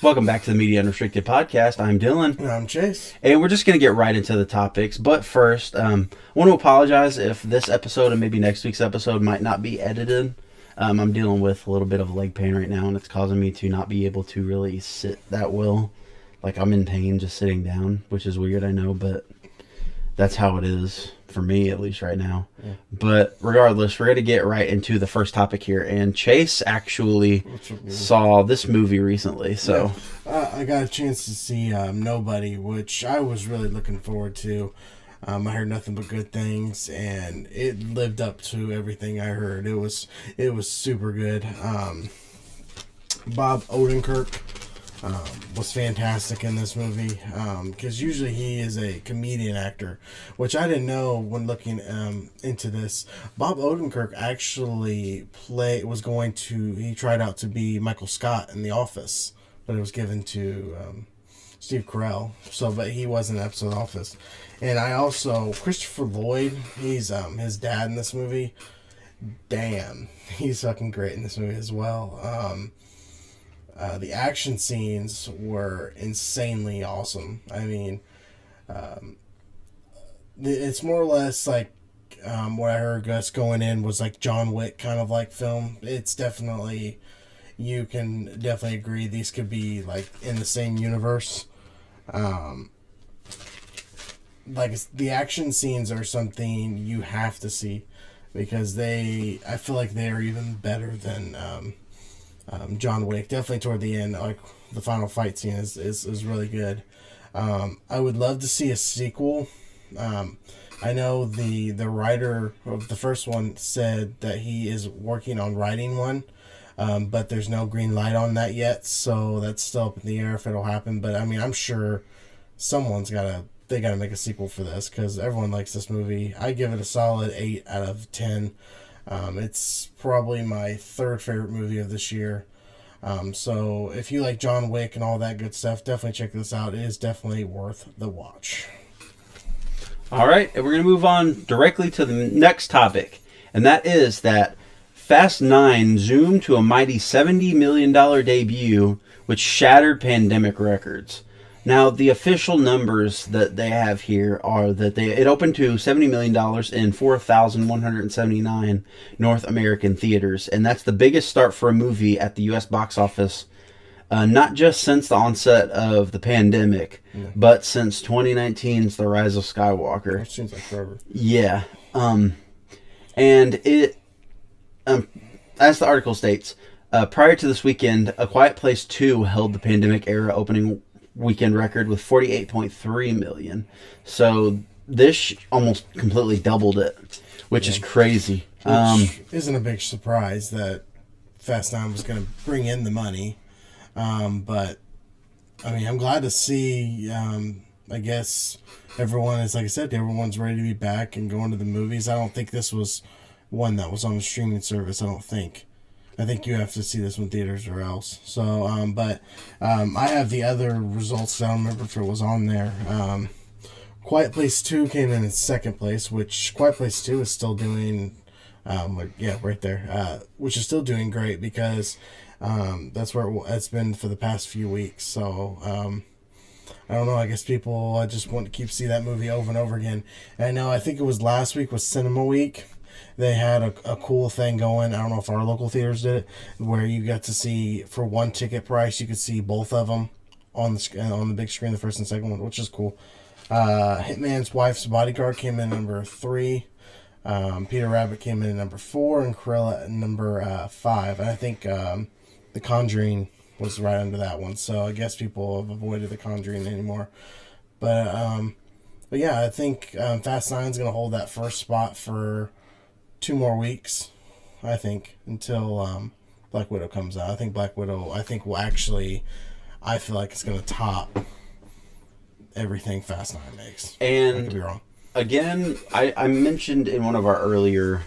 Welcome back to the Media Unrestricted podcast. I'm Dylan. And I'm Chase. And we're just going to get right into the topics. But first, I want to apologize if this episode and maybe next week's episode might not be edited. I'm dealing with a little bit of leg pain right now, and it's causing me to not be able to really sit that well. Like, I'm in pain just sitting down, which is weird, I know, but that's how it is. For me, at least right now. Yeah. But regardless, we're going to get right into the first topic here. And Chase actually saw this movie recently. So I got a chance to see Nobody, which I was really looking forward to. I heard nothing but good things, and it lived up to everything I heard. It was super good. Bob Odenkirk was fantastic in this movie, because usually he is a comedian actor, which I didn't know when looking into this. Bob Odenkirk actually he tried out to be Michael Scott in The Office, but it was given to Steve Carell, but he was in an episode of The Office. And I also, Christopher Lloyd, he's his dad in this movie. Damn, he's fucking great in this movie as well. The action scenes were insanely awesome. I mean, it's more or less like what I heard Gus going in was like John Wick kind of like film. It's definitely, you can definitely agree these could be like in the same universe. Like the action scenes are something you have to see because I feel like they are even better than John Wick. Definitely toward the end, like the final fight scene is really good. I would love to see a sequel. I know the writer of the first one said that he is working on writing one, but there's no green light on that yet, so that's still up in the air if it'll happen. But I mean, I'm sure they gotta make a sequel for this because everyone likes this movie. I give it a solid 8 out of 10. It's probably my third favorite movie of this year. So if you like John Wick and all that good stuff, definitely check this out. It is definitely worth the watch. All right, and we're going to move on directly to the next topic, and that is that Fast 9 zoomed to a mighty $70 million debut, which shattered pandemic records. Now, the official numbers that they have here are that it opened to $70 million in 4,179 North American theaters, and that's the biggest start for a movie at the U.S. box office, not just since the onset of the pandemic, but since 2019's The Rise of Skywalker. It seems like forever. Yeah. And it, as the article states, prior to this weekend, A Quiet Place 2 held the pandemic-era opening weekend record with 48.3 million. So this almost completely doubled it, which is crazy. Which isn't a big surprise that Fast 9 was going to bring in the money. But, I mean, I'm glad to see, I guess everyone is, like I said, everyone's ready to be back and going to the movies. I don't think this was one that was on the streaming service, I don't think. I think you have to see this in theaters or else. So, I have the other results. I don't remember if it was on there. Quiet Place 2 came in second place, which Quiet Place 2 is still doing, right there, which is still doing great because that's where it's been for the past few weeks. So, I don't know. I guess people just want to keep see that movie over and over again. And I think it was last week was Cinema Week. They had a cool thing going. I don't know if our local theaters did it, where you got to see for one ticket price, you could see both of them on the big screen, the first and second one, which is cool. Hitman's Wife's Bodyguard came in number 3. Peter Rabbit came in at number 4, and Cruella at number 5. And I think The Conjuring was right under that one. So I guess people have avoided The Conjuring anymore. But yeah, I think Fast 9 is going to hold that first spot for 2 more weeks, I think, until Black Widow comes out. I think Black Widow, will actually, I feel like it's going to top everything Fast 9 makes. And I could be wrong. Again, I mentioned in one of our earlier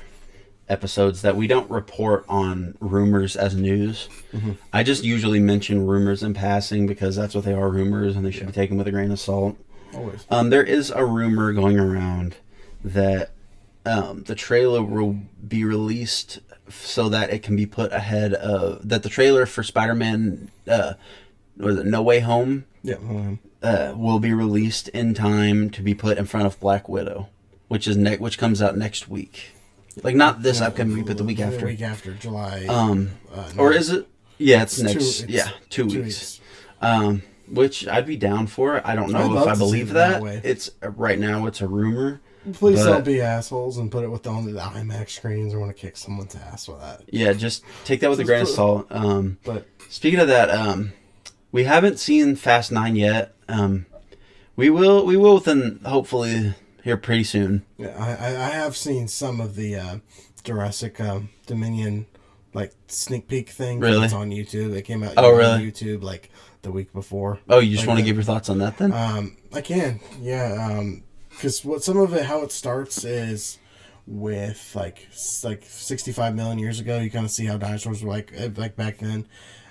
episodes that we don't report on rumors as news. Mm-hmm. I just usually mention rumors in passing because that's what they are, rumors, and they should be taken with a grain of salt. Always. There is a rumor going around that the trailer will be released so that it can be put ahead of... That the trailer for Spider-Man was it No Way Home? Yeah. Will be released in time to be put in front of Black Widow, which comes out next week. Like not this upcoming week, but the week after. The week after, July. Or is it? Yeah, it's next. 2 2 weeks. Which I'd be down for. I don't know if I believe that. It's right now. It's a rumor. Please don't be assholes and put it with only the IMAX screens or want to kick someone's ass with that. Yeah, just take that with a grain of salt. But speaking of that, we haven't seen Fast 9 yet. We will within hopefully here pretty soon. Yeah, I have seen some of the Jurassic Dominion like sneak peek thing. Really? It's on YouTube. It came out on YouTube like the week before. Oh, you just want to give your thoughts on that then? I can. Yeah. Because some of it, how it starts is with like 65 million years ago. You kind of see how dinosaurs were like back then,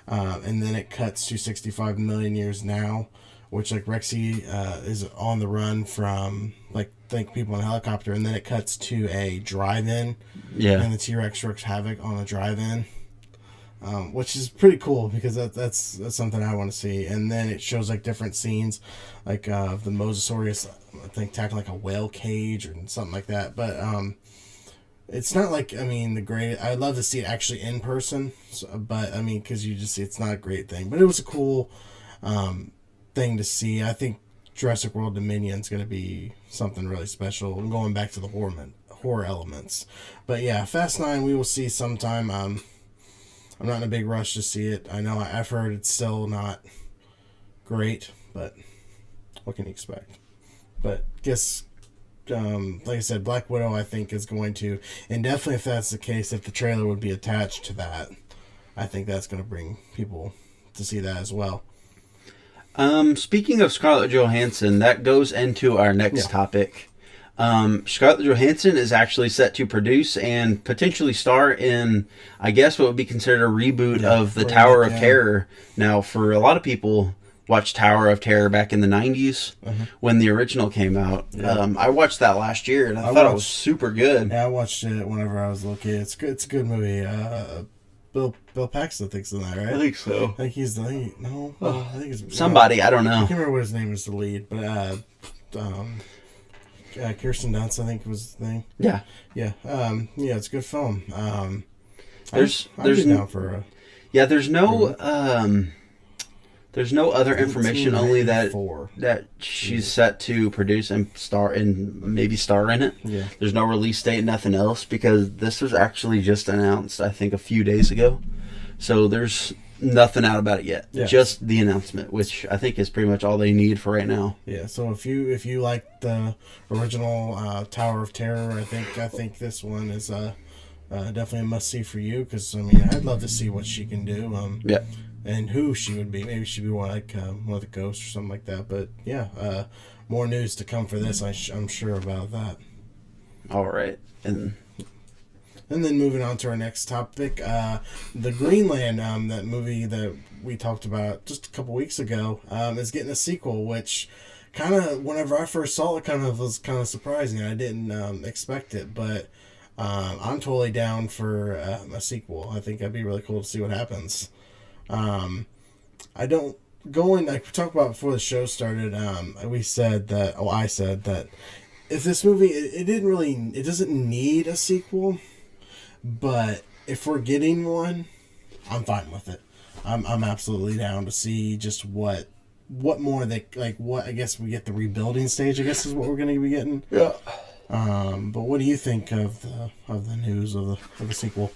and then it cuts to 65 million years now, which like Rexy is on the run from like think people in a helicopter, and then it cuts to a drive-in. Yeah, and the T-Rex wreaks havoc on a drive-in. Which is pretty cool because that's something I want to see. And then it shows like different scenes, like the Mosasaurus, I think, tackling like a whale cage or something like that. But it's not like, I mean, the great. I'd love to see it actually in person, but I mean, because you just see it's not a great thing. But it was a cool thing to see. I think Jurassic World Dominion is going to be something really special. And going back to the horror elements, but yeah, Fast 9 we will see sometime. I'm not in a big rush to see it. I know I've heard it's still not great, but what can you expect? But guess, like I said, Black Widow I think is going to, and definitely if that's the case, if the trailer would be attached to that, I think that's going to bring people to see that as well. Speaking of Scarlett Johansson, that goes into our next topic. Scarlett Johansson is actually set to produce and potentially star in, I guess, what would be considered a reboot of the Tower of Terror. Now, for a lot of people, watched Tower of Terror back in the 90s when the original came out. Yeah. I watched that last year, and I thought it was super good. Yeah, I watched it whenever I was a little kid. It's good. It's a good movie. Bill Paxton thinks in that, right? I think so. I think he's the lead. No, I think it's somebody. I don't know. I can't remember what his name is. The lead, but Kirsten Dunst, I think was the thing. Yeah. Yeah. It's a good film. There's no other information, only that she's set to produce and maybe star in it. Yeah. There's no release date, nothing else, because this was actually just announced, I think, a few days ago. So there's nothing out about it yet. Yeah. Just the announcement, which I think is pretty much all they need for right now. Yeah. So if you like the original Tower of Terror, I think this one is definitely a must see for you, because I mean I'd love to see what she can do. Yeah. And who she would be. Maybe she'd be one of the ghosts or something like that. But yeah, more news to come for this. I'm sure about that. All right. And then moving on to our next topic, the Greenland, that movie that we talked about just a couple weeks ago, is getting a sequel, which kind of, whenever I first saw it, was kind of surprising. I didn't expect it, but I'm totally down for a sequel. I think that'd be really cool to see what happens. I don't going like we talked about before the show started. I said that if this movie it doesn't need a sequel, but if we're getting one, I'm fine with it. I'm absolutely down to see just what more they like. What I guess we get the rebuilding stage. I guess is what we're going to be getting. Yeah. But what do you think of the news of the sequel?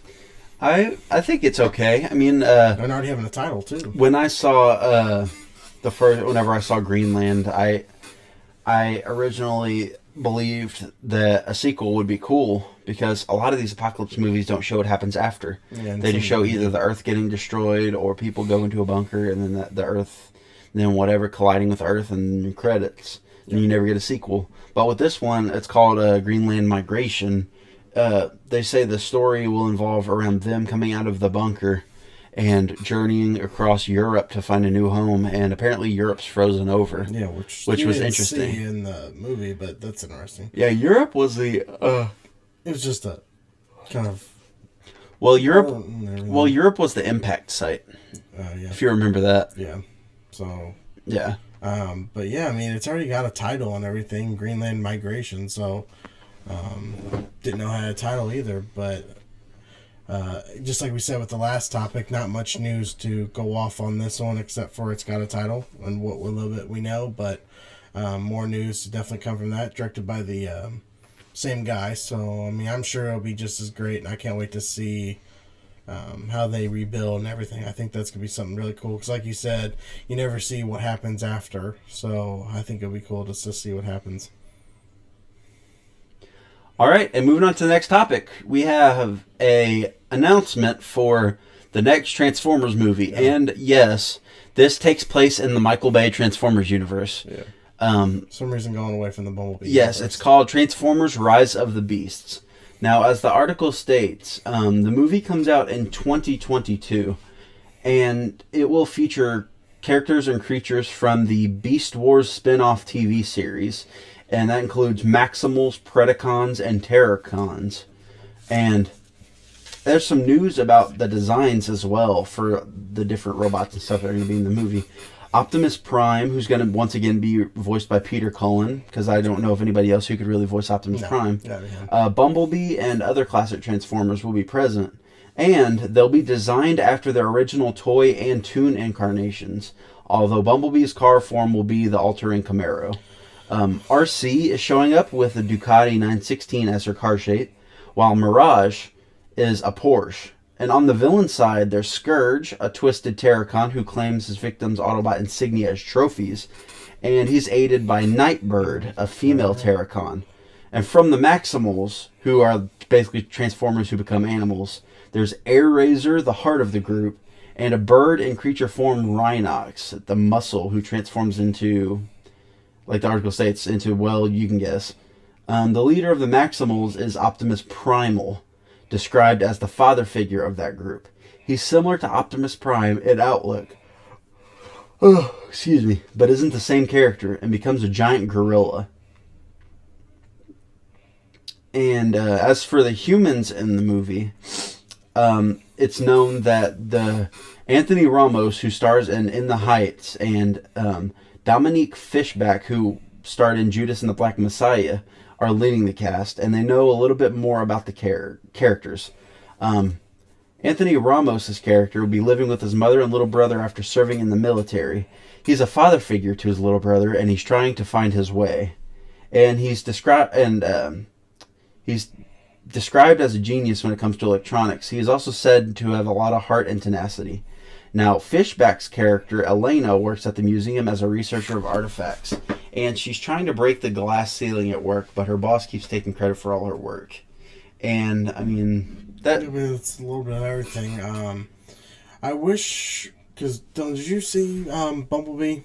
I think it's okay. I mean, and already having a title too. When I saw whenever I saw Greenland, I originally believed that a sequel would be cool, because a lot of these apocalypse movies don't show what happens after. Yeah, they just show either the Earth getting destroyed or people go into a bunker and then the Earth, then whatever colliding with Earth, and credits. And you never get a sequel. But with this one, it's called Greenland Migration. They say the story will involve around them coming out of the bunker and journeying across Europe to find a new home, and apparently Europe's frozen over. Yeah, which was interesting. See in the movie, but that's interesting. Yeah, Europe was the. It was just a kind of. Well, Europe was the impact site. Yeah. If you remember that. Yeah. So Yeah. but yeah, I mean, it's already got a title and everything, Greenland Migration. So didn't know it had a title either, but. Just like we said with the last topic, not much news to go off on this one except for it's got a title and what little bit we know, but more news to definitely come from that, directed by the same guy. So, I mean, I'm sure it'll be just as great, and I can't wait to see how they rebuild and everything. I think that's going to be something really cool because, like you said, you never see what happens after. So, I think it'll be cool just to see what happens. All right, and moving on to the next topic, we have a announcement for the next Transformers movie, and yes, this takes place in the Michael Bay Transformers universe. Yeah. Some reason going away from the Bumblebee. Yes, it's called Transformers: Rise of the Beasts. Now, as the article states, the movie comes out in 2022, and it will feature characters and creatures from the Beast Wars spin-off TV series. And that includes Maximals, Predacons, and Terracons. And there's some news about the designs as well for the different robots and stuff that are going to be in the movie. Optimus Prime, who's going to once again be voiced by Peter Cullen, because I don't know of anybody else who could really voice Optimus Prime. Bumblebee and other classic Transformers will be present. And they'll be designed after their original toy and toon incarnations, although Bumblebee's car form will be the all-terrain Camaro. RC is showing up with the Ducati 916 as her car shape, while Mirage is a Porsche. And on the villain side, there's Scourge, a twisted Terracon who claims his victims' Autobot insignia as trophies, and he's aided by Nightbird, a female Terracon. And from the Maximals, who are basically Transformers who become animals, there's Air Razor, the heart of the group, and a bird in creature form Rhinox, the muscle, who transforms into... like the article states, into, well, you can guess. The leader of the Maximals is Optimus Primal, described as the father figure of that group. He's similar to Optimus Prime in outlook, but isn't the same character and becomes a giant gorilla. And as for the humans in the movie, it's known that the Anthony Ramos, who stars in The Heights, and Dominique Fishback, who starred in Judas and the Black Messiah, are leading the cast, and they know a little bit more about the characters. Anthony Ramos' character will be living with his mother and little brother after serving in the military. He's a father figure to his little brother, and he's trying to find his way. And he's described as a genius when it comes to electronics. He is also said to have a lot of heart and tenacity. Now, Fishback's character, Elena, works at the museum as a researcher of artifacts, and she's trying to break the glass ceiling at work, but her boss keeps taking credit for all her work. And, I mean, it's a little bit of everything. I wish... because, did you see Bumblebee?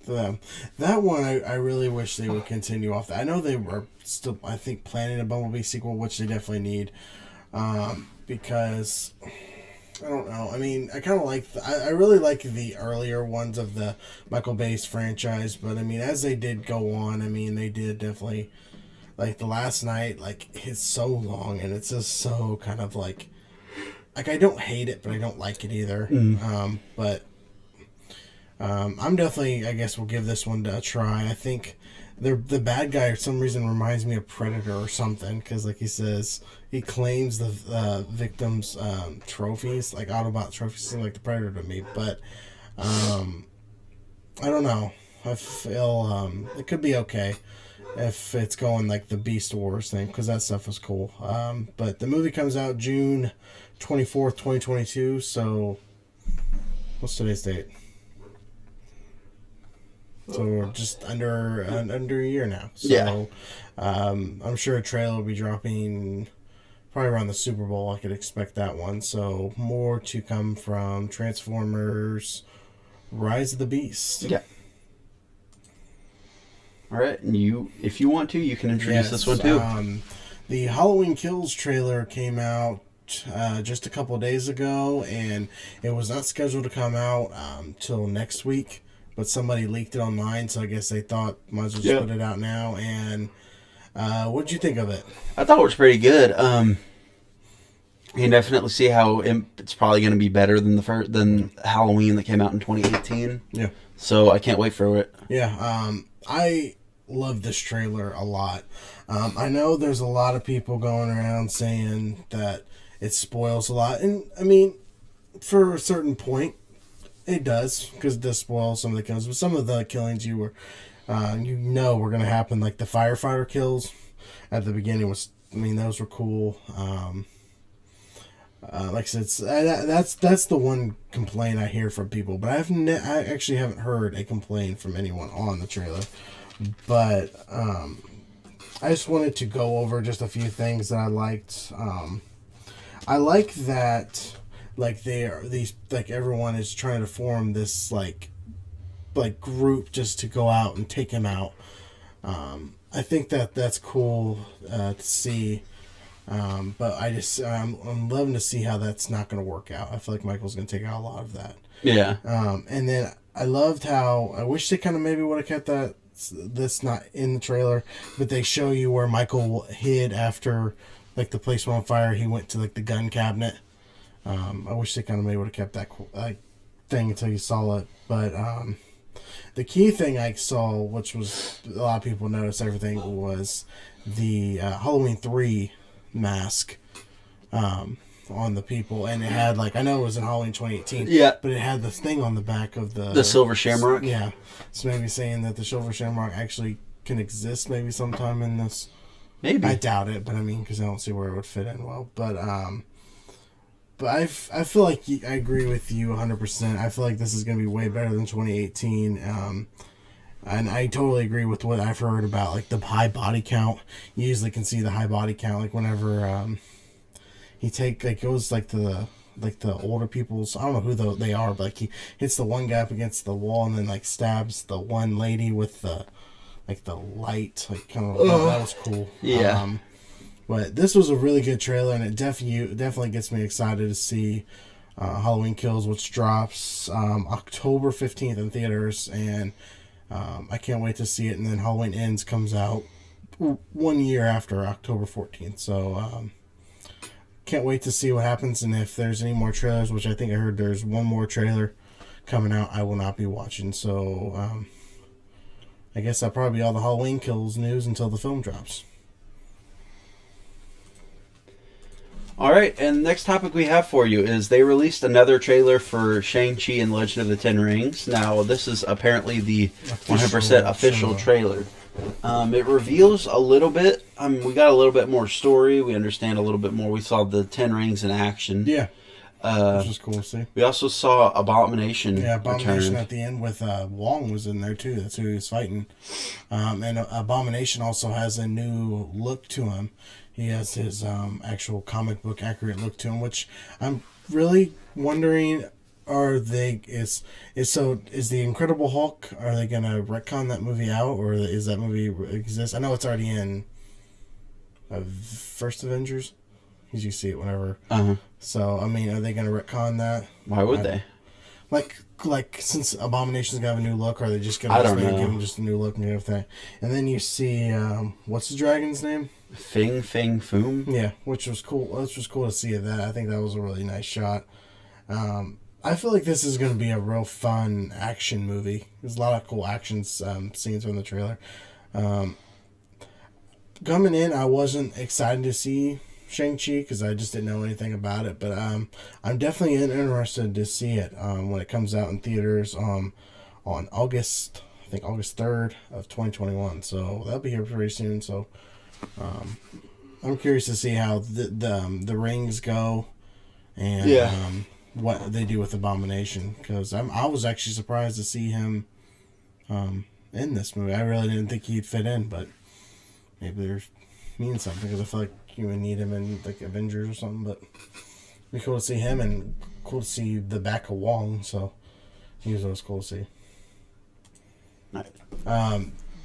That one, I really wish they would continue off that. I know they were still, I think, planning a Bumblebee sequel, which they definitely need, because... I don't know. I mean, I kind of like... I really like the earlier ones of the Michael Bay's franchise, but, I mean, as they did go on, I mean, they did definitely... like, the last night, like, it's so long, and it's just so kind of, like, I don't hate it, but I don't like it either. But I'm definitely... I guess we'll give this one a try. I think... the bad guy, for some reason, reminds me of Predator or something, because, like he says... he claims the victims' trophies, like Autobot trophies, seem like the Predator to me. But I don't know. I feel it could be okay if it's going like the Beast Wars thing, because that stuff was cool. But the movie comes out June 24th, 2022. So what's today's date? So we're just under a year now. So yeah. I'm sure a trailer will be dropping probably around the Super Bowl. I could expect that one. So more to come from Transformers Rise of the Beast. Yeah. All right, and if you want to, you can introduce this one too. The Halloween Kills trailer came out just a couple of days ago, and it was not scheduled to come out till next week. But somebody leaked it online, so I guess they thought might as well just put it out now. And what'd you think of it? I thought it was pretty good. You can definitely see how it's probably going to be better than than Halloween that came out in 2018. Yeah. So I can't wait for it. Yeah. I love this trailer a lot. I know there's a lot of people going around saying that it spoils a lot, and I mean, for a certain point, it does, because it does spoil some of the kills. But some of the killings were going to happen, like the firefighter kills at the beginning those were cool. Like I said, that's the one complaint I hear from people, but I actually haven't heard a complaint from anyone on the trailer. But I just wanted to go over just a few things that I liked. I like that, like everyone is trying to form this like group just to go out and take him out. I think that's cool to see. But I'm loving to see how that's not going to work out. I feel like Michael's going to take out a lot of that. Yeah. And then I loved how, I wish they kind of maybe would have kept this not in the trailer, but they show you where Michael hid after like the place went on fire. He went to like the gun cabinet. I wish they kind of maybe would have kept that thing until you saw it. But the key thing I saw, which was a lot of people noticed everything, was the Halloween 3 mask on the people, and it had like, I know it was in Halloween 2018, yeah, but it had the thing on the back of the silver shamrock. Yeah, so maybe saying that the silver shamrock actually can exist maybe sometime in this. Maybe. I doubt it, but I mean, because I don't see where it would fit in well. But I feel like I agree with you 100%. I feel like this is going to be way better than 2018. And I totally agree with what I've heard about like the high body count. You usually can see the high body count like whenever goes like the older people's, I don't know who they are, but like he hits the one guy up against the wall and then like stabs the one lady with the light, like kind of that was cool. Yeah. But this was a really good trailer, and it definitely gets me excited to see Halloween Kills, which drops October 15th in theaters, and I can't wait to see it. And then Halloween Ends comes out 1 year after October 14th. So can't wait to see what happens, and if there's any more trailers, which I think I heard there's one more trailer coming out, I will not be watching. So I guess that'll probably be all the Halloween Kills news until the film drops. All right, and the next topic we have for you is they released another trailer for ShangChi and Legend of the Ten Rings. Now, this is apparently the 100% official trailer. It reveals a little bit. We got a little bit more story. We understand a little bit more. We saw the Ten Rings in action. Yeah, which was cool to see. We also saw Abomination. Yeah, Abomination return. at the end with Wong was in there too. That's who he was fighting. And Abomination also has a new look to him. He has his actual comic book accurate look to him, which I'm really wondering, is the Incredible Hulk, are they gonna retcon that movie out, or is that movie exist? I know it's already in First Avengers, because you see it whenever. So I mean, are they gonna retcon that? Why would they? Like since Abomination's gonna have a new look, are they just gonna give him just a new look and everything? And then you see what's the dragon's name? Fing Foom. Yeah, which was cool. Which was cool to see that. I think that was a really nice shot. I feel like this is going to be a real fun action movie. There's a lot of cool action scenes from the trailer. Coming in, I wasn't excited to see ShangChi because I just didn't know anything about it. But I'm definitely interested to see it when it comes out in theaters on August 3rd of 2021. So that'll be here pretty soon. So I'm curious to see how the rings go and what they do with Abomination, because I was actually surprised to see him in this movie. I really didn't think he'd fit in, but maybe there's means something, because I feel like you would need him in like Avengers or something. But it'd be cool to see him, and cool to see the back of Wong. So he was always cool to see. Nice.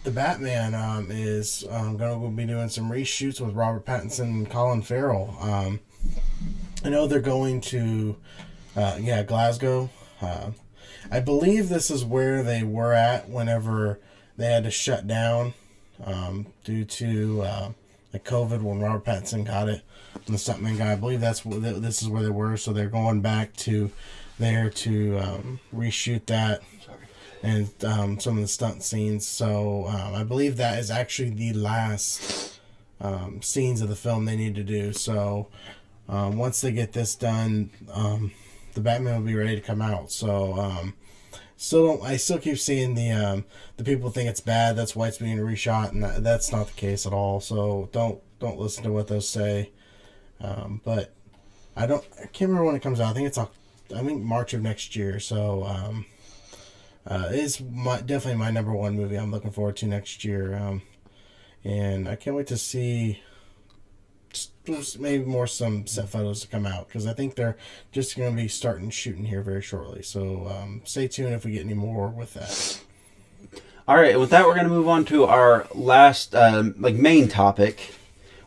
The Batman is going to be doing some reshoots with Robert Pattinson and Colin Farrell. I know they're going to, Glasgow. I believe this is where they were at whenever they had to shut down due to like COVID when Robert Pattinson got it and the stuntman guy. I believe this is where they were. So they're going back to there to reshoot that and some of the stunt scenes. So I believe that is actually the last scenes of the film they need to do. So once they get this done, the Batman will be ready to come out. So I still keep seeing the people think it's bad. That's why it's being reshot, and that's not the case at all. So don't listen to what those say. But I can't remember when it comes out. I think March of next year. So it's definitely my number one movie I'm looking forward to next year. And I can't wait to see maybe some set photos to come out, because I think they're just going to be starting shooting here very shortly. So stay tuned if we get any more with that. All right, with that, we're going to move on to our last main topic.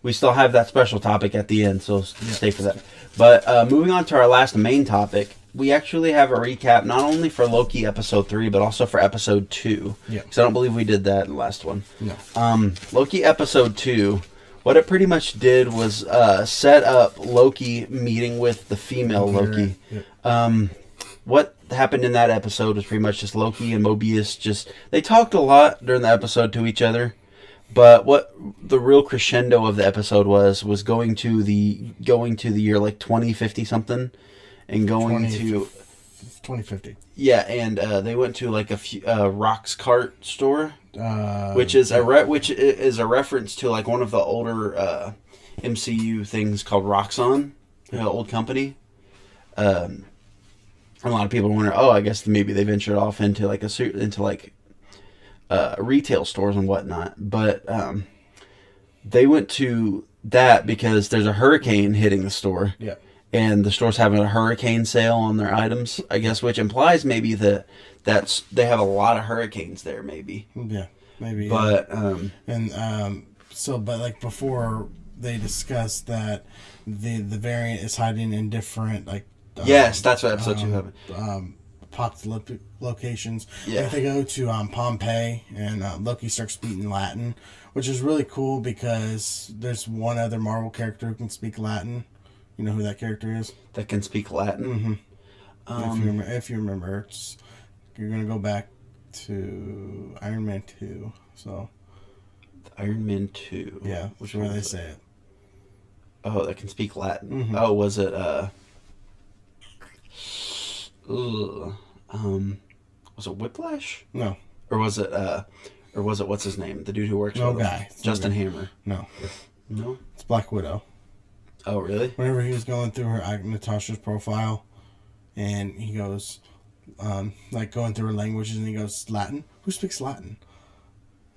We still have that special topic at the end, so stay for that. But moving on to our last main topic, we actually have a recap not only for Loki episode 3, but also for episode 2. Yeah. Because I don't believe we did that in the last one. No. Loki episode 2, what it pretty much did was set up Loki meeting with the female Loki. Yeah. What happened in that episode was pretty much just Loki and Mobius they talked a lot during the episode to each other. But what the real crescendo of the episode was going to the year like 2050 something, and going to 2050. Yeah, and they went to like a Rock's Cart store, which is a reference to like one of the older MCU things called Roxxon, old company. A lot of people wonder, I guess maybe they ventured off into retail stores and whatnot, but they went to that because there's a hurricane hitting the store. Yeah. And the store's having a hurricane sale on their items, I guess, which implies maybe that's they have a lot of hurricanes there, maybe. Yeah, maybe. But but like before, they discussed that the variant is hiding in different yes, that's what episode 2 happened. Apocalyptic locations. Yeah. Like they go to Pompeii, and Loki starts speaking Latin, which is really cool because there's one other Marvel character who can speak Latin. You know who that character is? That can speak Latin? Mm-hmm. If you remember, you're going to go back to Iron Man 2. So Iron Man 2. Yeah, which is where they say it. Oh, that can speak Latin. Mm-hmm. Oh, was it was it Whiplash? No. Or was it what's his name? The dude who works No for guy. Justin Hammer. No. No? It's Black Widow. Oh, really? Whenever he was going through Natasha's profile, and he goes, going through her languages, and he goes, Latin? Who speaks Latin?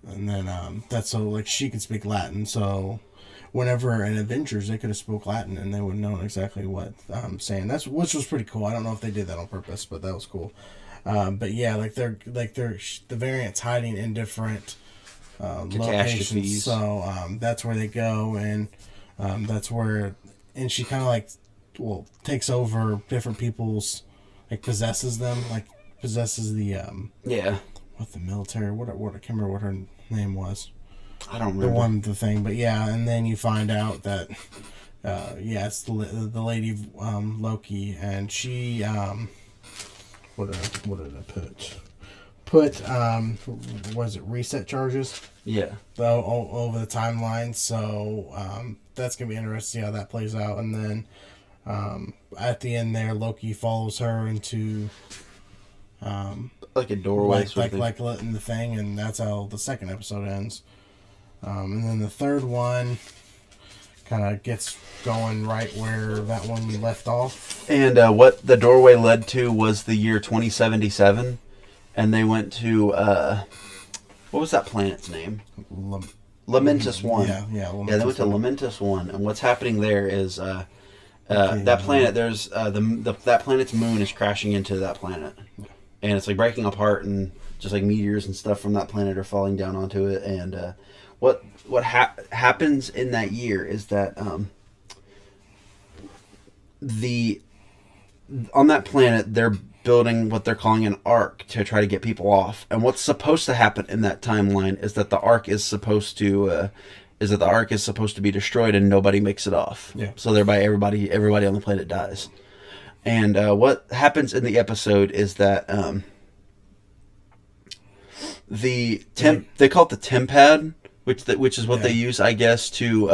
And then that's so, she could speak Latin, so whenever in Avengers, they could have spoke Latin, and they would have known exactly what I'm saying. Which was pretty cool. I don't know if they did that on purpose, but that was cool. But yeah, the variant's hiding in different locations, so that's where they go, and that's where, and she kind of takes over different people's, possesses them, possesses the what the military, what I can't remember what her name was. I don't remember the thing, but yeah, and then you find out that it's the lady Loki, and she what did I put was it reset charges? Yeah. Though over the timeline, so that's gonna be interesting to see how that plays out. And then at the end there, Loki follows her into like a doorway, like letting the thing, and that's how the second episode ends. And then the third one kind of gets going right where that one left off. And what the doorway led to was the year 2077, and they went to what was that planet's name? Lamentus 1. Yeah, they went to Lamentus 1, and what's happening there is that planet. There's that planet's moon is crashing into that planet, and it's breaking apart, and just meteors and stuff from that planet are falling down onto it. And what happens in that year is that on that planet they're building what they're calling an ark to try to get people off. And what's supposed to happen in that timeline is that the ark is supposed to is that the Ark is supposed to be destroyed and nobody makes it off. Yeah. So thereby everybody on the planet dies. And what happens in the episode is that they call it the tempad, which is what they use, I guess, to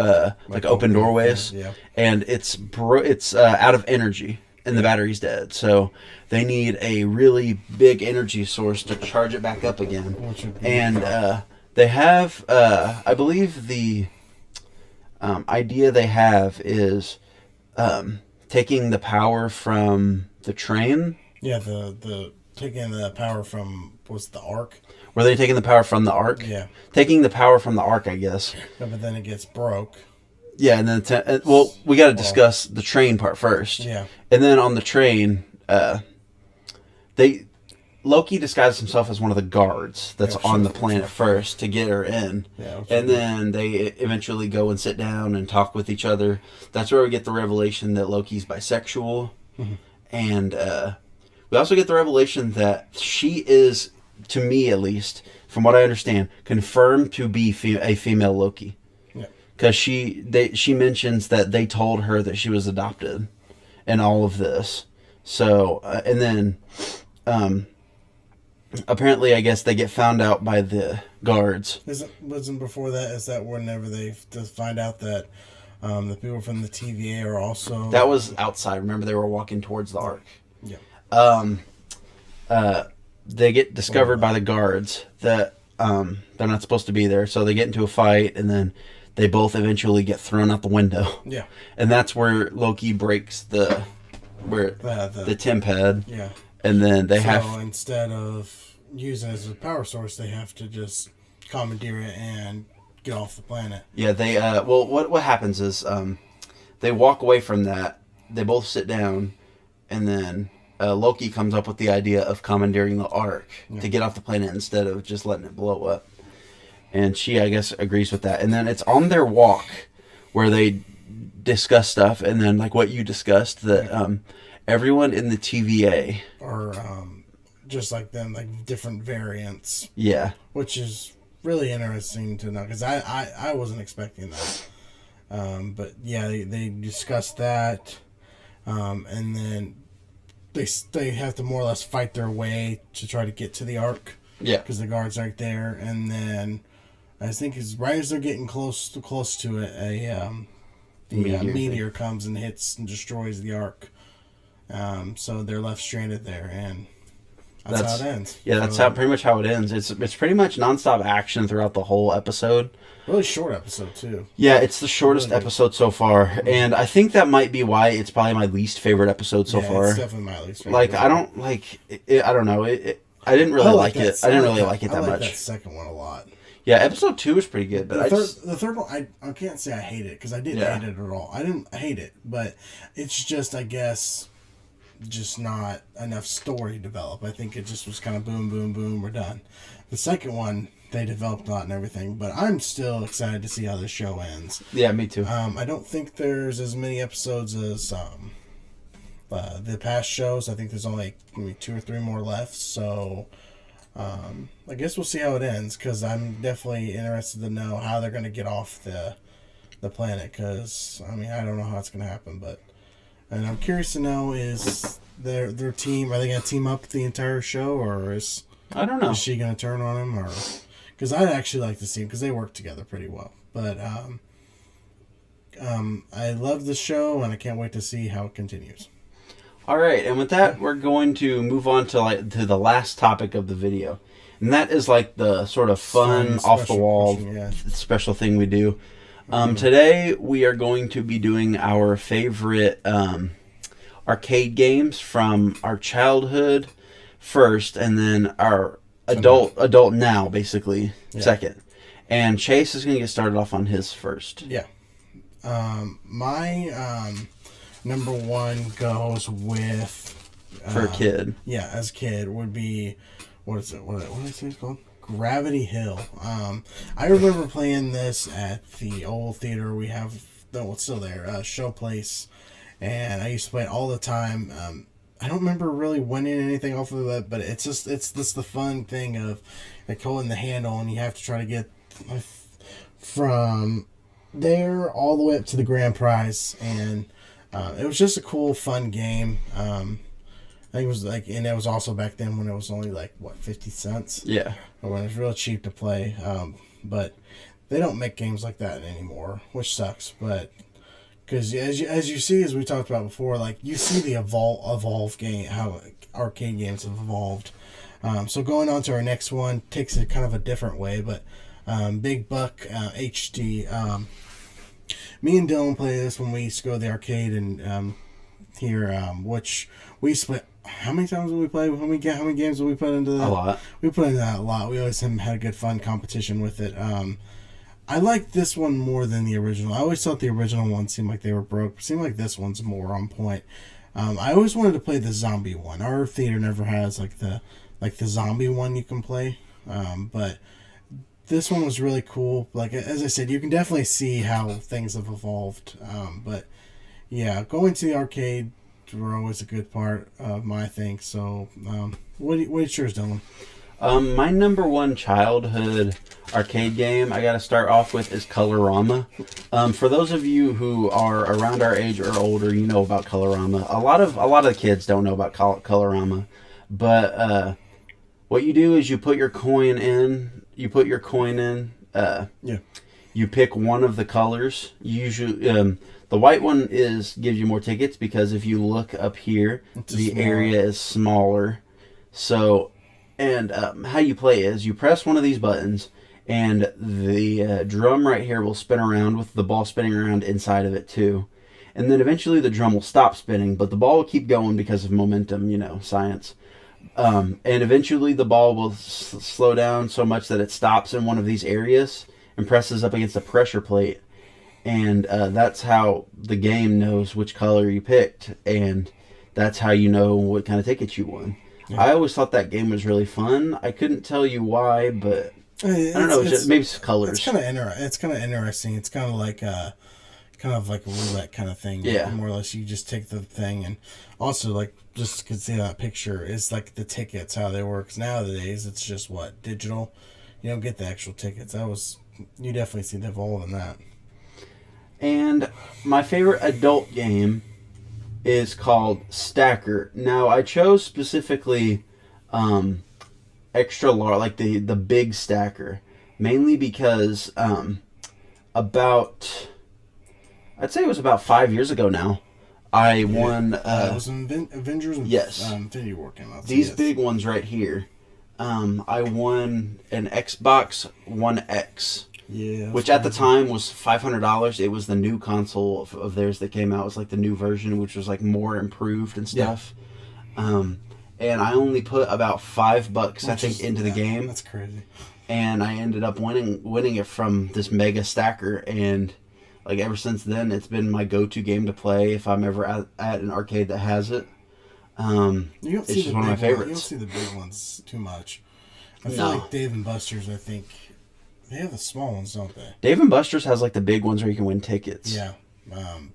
like open doorways. Yeah. And it's out of energy, and the battery's dead. So they need a really big energy source to charge it back up again. And they have, I believe, the idea they have is taking the power from the train. Yeah, the taking the power from the Ark. Were they taking the power from the Ark? Yeah. Taking the power from the Ark, I guess. Yeah, but then it gets broke. Yeah, and then we got to discuss the train part first. Yeah. And then on the train, Loki disguises himself as one of the guards that's on the planet first to get her in. Yeah, and then they eventually go and sit down and talk with each other. That's where we get the revelation that Loki's bisexual. Mm-hmm. And we also get the revelation that she is, to me at least, from what I understand, confirmed to be a female Loki. Because she mentions that they told her that she was adopted and all of this. So, and then apparently, I guess they get found out by the guards. Wasn't before that? Is that whenever they find out that the people from the TVA are also... That was outside. Remember, they were walking towards the Ark. Yeah. They get discovered by the guards that they're not supposed to be there. So they get into a fight, and then they both eventually get thrown out the window. Yeah. And that's where Loki breaks the tempad. Yeah. And then So instead of using it as a power source, they have to just commandeer it and get off the planet. Yeah, they what happens is they walk away from that. They both sit down, and then Loki comes up with the idea of commandeering the Ark to get off the planet instead of just letting it blow up. And she, I guess, agrees with that. And then it's on their walk where they discuss stuff, and then like what you discussed, that everyone in the TVA are just like them, like different variants. Yeah, which is really interesting to know, because I wasn't expecting that. But yeah, they discussed that, and then they have to more or less fight their way to try to get to the Ark. Yeah, because the guards aren't there, and then I think right as they're getting close to it, a meteor comes and hits and destroys the Ark. So they're left stranded there, and that's how it ends. Yeah, that's pretty much how it ends. It's pretty much nonstop action throughout the whole episode. Really short episode too. Yeah, it's the shortest episode so far, and I think that might be why it's probably my least favorite episode so far. It's definitely my least favorite. Like, I don't like it, I don't know. I didn't really like it. I didn't really like it that much. I like that second one a lot. Yeah, episode 2 was pretty good, but the third one, I can't say I hate it, because I didn't hate it at all. I didn't hate it, but it's just, I guess, just not enough story developed. I think it just was kind of boom, boom, boom, we're done. The second one, they developed a lot and everything, but I'm still excited to see how the show ends. Yeah, me too. I don't think there's as many episodes as the past shows. I think there's only maybe 2 or 3 more left, so I guess we'll see how it ends, because I'm definitely interested to know how they're going to get off the planet, because I mean, I don't know how it's going to happen, and I'm curious to know, is their team, are they going to team up the entire show, or I don't know, is she going to turn on him, or because I'd actually like to see them, because they work together pretty well, but I love the show, and I can't wait to see how it continues. All right, and with that, we're going to move on to the last topic of the video, and that is like the sort of fun, off the wall special thing we do. Today we are going to be doing our favorite arcade games from our childhood first, and then our adult now, basically second. And Chase is going to get started off on his first. Yeah. My number one goes with... for a kid. Yeah, as a kid, would be... What is it? What did I say it's called? Gravity Hill. I remember playing this at the old theater we have... No, it's still there. Showplace. And I used to play it all the time. I don't remember really winning anything off of it, but it's just the fun thing of like holding the handle, and you have to try to get from there all the way up to the grand prize, and it was just a cool, fun game. I think it was like, and it was also back then when it was only like what 50 cents. Yeah. Or when it was real cheap to play. But they don't make games like that anymore, which sucks. But because as you see, as we talked about before, like you see the evolve game, how arcade games have evolved. So going on to our next one takes it kind of a different way, but Big Buck HD. Me and Dylan play this when we used to go to the arcade and here, which we split. How many times did we play? How many games did we put into that? A lot. We put into that a lot. We always had a good fun competition with it. I like this one more than the original. I always thought the original one seemed like they were broke. It seemed like this one's more on point. I always wanted to play the zombie one. Our theater never has like the zombie one you can play, but this one was really cool. Like as I said, you can definitely see how things have evolved. But yeah, going to the arcade were always a good part of my thing. So, what's yours, Dylan? My number one childhood arcade game I got to start off with is Colorama. For those of you who are around our age or older, you know about Colorama. A lot of the kids don't know about Colorama, but what you do is you put your coin in. Yeah. You pick one of the colors. Usually, the white one gives you more tickets because if you look up here, the area is smaller. So, and how you play is you press one of these buttons, and the drum right here will spin around with the ball spinning around inside of it too. And then eventually the drum will stop spinning, but the ball will keep going because of momentum, science. And eventually the ball will slow down so much that it stops in one of these areas and presses up against a pressure plate. And that's how the game knows which color you picked. And that's how you know what kind of tickets you won. Yeah. I always thought that game was really fun. I couldn't tell you why, but I don't know. Maybe it's colors. It's kind of interesting. It's kind of like a roulette kind of thing. Yeah. More or less, you just take the thing, and also like just to see that picture is like the tickets how they work. 'Cause nowadays it's just digital. You don't get the actual tickets. You definitely see the evolve in that. And my favorite adult game is called Stacker. Now, I chose specifically extra large, like the big Stacker, mainly because I'd say it was about 5 years ago now, I won... it was Avengers and yes. Infinity War came out. These big ones right here. I won an Xbox One X. Yeah, which at the time was $500. It was the new console of theirs that came out. It was like the new version, which was like more improved and stuff. Yeah. And I only put about $5, I think, into the game. That's crazy. And I ended up winning it from this mega stacker. And like ever since then, it's been my go-to game to play if I'm ever at an arcade that has it. It's just one of my favorites. You don't see the big ones too much. I feel like Dave & Buster's, I think... They have the small ones, don't they? Dave & Buster's has like the big ones where you can win tickets. Yeah.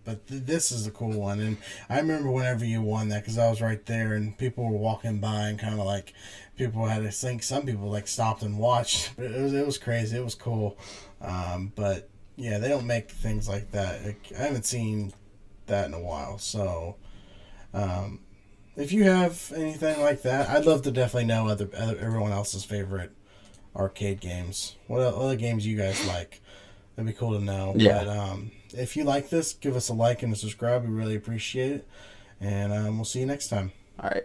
But this is a cool one. And I remember whenever you won that because I was right there and people were walking by and kind of like people had to think some people like stopped and watched. It was crazy. It was cool. But yeah, they don't make things like that. I haven't seen that in a while. So if you have anything like that, I'd love to definitely know everyone else's favorite arcade games. What other games you guys like? That'd be cool to know. Yeah. But if you like this, give us a like and a subscribe. We really appreciate it. And we'll see you next time. All right.